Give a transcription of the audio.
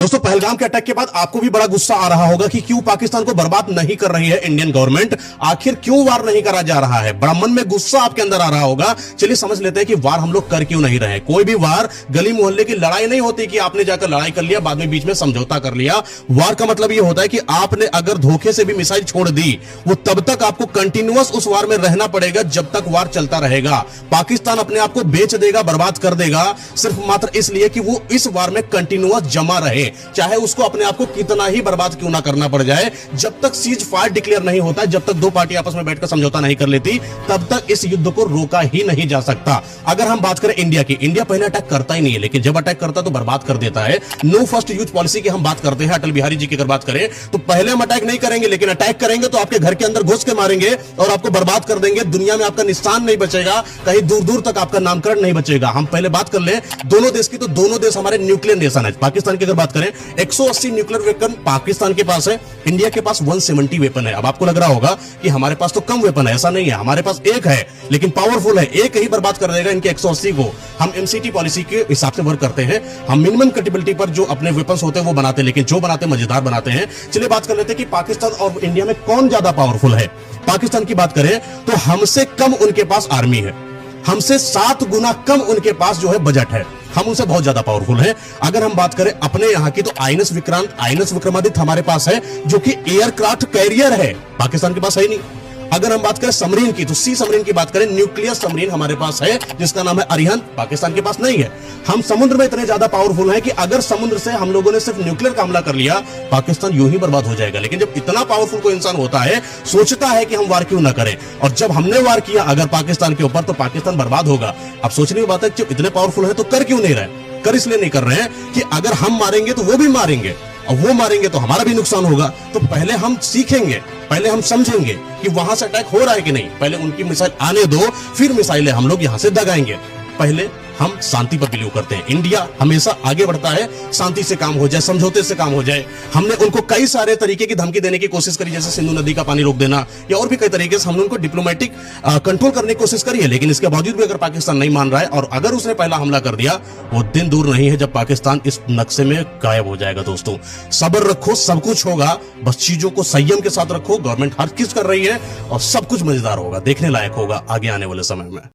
दोस्तों, पहलगाम के अटैक के बाद आपको भी बड़ा गुस्सा आ रहा होगा कि क्यों पाकिस्तान को बर्बाद नहीं कर रही है इंडियन गवर्नमेंट। आखिर क्यों वार नहीं करा जा रहा है, बड़ा मन में गुस्सा आपके अंदर आ रहा होगा। चलिए समझ लेते हैं कि वार हम लोग कर क्यों नहीं रहे। कोई भी वार गली मोहल्ले की लड़ाई नहीं होती कि आपने जाकर लड़ाई कर लिया, बाद में बीच में समझौता कर लिया। वार का मतलब यह होता है कि आपने अगर धोखे से भी मिसाइल छोड़ दी, वो तब तक आपको कंटिन्यूअस उस वार में रहना पड़ेगा जब तक वार चलता रहेगा। पाकिस्तान अपने आप को बेच देगा, बर्बाद कर देगा, सिर्फ मात्र इसलिए कि वो इस वार में कंटिन्यूअस जमा रहे, चाहे उसको अपने आप को कितना ही बर्बाद क्यों ना करना पड़ जाए। जब तक सीज फायर डिक्लेयर नहीं होता, जब तक दो पार्टी आपस में बैठकर समझौता नहीं कर लेती, तब तक इस युद्ध को रोका ही नहीं जा सकता। अगर हम बात करें इंडिया की, इंडिया पहले अटैक करता ही नहीं है, लेकिन जब अटैक करता तो बर्बाद कर देता है। नो फर्स्ट यूज पॉलिसी की हम बात करते हैं। अटल बिहारी जी की अगर बात करें तो पहले हम अटैक नहीं करेंगे, लेकिन अटैक करेंगे तो आपके घर के अंदर घुस के मारेंगे और आपको बर्बाद कर देंगे। दुनिया में आपका निशान नहीं बचेगा, कहीं दूर दूर तक आपका नामकरण नहीं बचेगा। हम पहले बात कर ले दोनों देश की, तो दोनों देश हमारे न्यूक्लियर नेशन है। पाकिस्तान की अगर बात करें 180 न्यूक्लियर वेपन पाकिस्तान के पास है, इंडिया के पास 170 वेपन है। अब आपको लग रहा होगा कि हमारे पास तो कम वेपन है, ऐसा नहीं है। हमारे पास एक है लेकिन पावरफुल है, एक ही बर्बाद कर देगा इनके 180 को। हम एमसीटी पॉलिसी के हिसाब से वर्क करते हैं। हम मिनिमम कैपेबिलिटी पर जो अपने वेपन्स होते हैं वो बनाते हैं, लेकिन जो बनाते हैं मजेदार बनाते हैं। चलिए बात कर लेते हैं कि पाकिस्तान और इंडिया में कौन ज्यादा पावरफुल है। पाकिस्तान की बात करें तो हमसे कम उनके पास आर्मी है, हमसे 7 गुना कम उनके पास जो है बजट है। हम उनसे बहुत ज्यादा पावरफुल हैं। अगर हम बात करें अपने यहां की तो आईएनएस विक्रांत, आईएनएस विक्रमादित्य हमारे पास है, जो कि एयरक्राफ्ट कैरियर है, पाकिस्तान के पास है ही नहीं। अगर हम बात करें सबमरीन की तो सी सबमरीन की बात करें, न्यूक्लियर सबमरीन हमारे पास है जिसका नाम है अरिहंत, पाकिस्तान के पास नहीं है। हम समुद्र में इतने ज्यादा पावरफुल हैं कि अगर समुद्र से हम लोगों ने सिर्फ न्यूक्लियर का हमला कर लिया, पाकिस्तान यूं ही बर्बाद हो जाएगा। लेकिन जब इतना पावरफुल कोई इंसान होता है, सोचता है कि हम वार क्यों ना करें, और जब हमने वार किया अगर पाकिस्तान के ऊपर, तो पाकिस्तान बर्बाद होगा। अब सोचने की बात है कि जब इतने पावरफुल है तो कर क्यों नहीं रहे। कर इसलिए नहीं कर रहे हैं कि अगर हम मारेंगे तो वो भी मारेंगे, और वो मारेंगे तो हमारा भी नुकसान होगा। तो पहले हम सीखेंगे, पहले हम समझेंगे कि वहां से अटैक हो रहा है कि नहीं। पहले उनकी मिसाइल आने दो, फिर मिसाइलें हम लोग यहां से दगाएंगे। पहले हम शांति पर बिलीव करते हैं। इंडिया हमेशा आगे बढ़ता है, शांति से काम हो जाए, समझौते से काम हो जाए। हमने उनको कई सारे तरीके की धमकी देने की कोशिश करी, जैसे सिंधु नदी का पानी रोक देना, या और भी कई तरीके से हमने उनको डिप्लोमेटिक कंट्रोल करने की कोशिश करी है। लेकिन इसके बावजूद भी अगर पाकिस्तान नहीं मान रहा है और अगर उसने पहला हमला कर दिया, वो दिन दूर नहीं है जब पाकिस्तान इस नक्शे में गायब हो जाएगा। दोस्तों, सब्र रखो, सब कुछ होगा, बस चीजों को संयम के साथ रखो। गवर्नमेंट हर चीज कर रही है और सब कुछ मजेदार होगा, देखने लायक होगा आगे आने वाले समय में।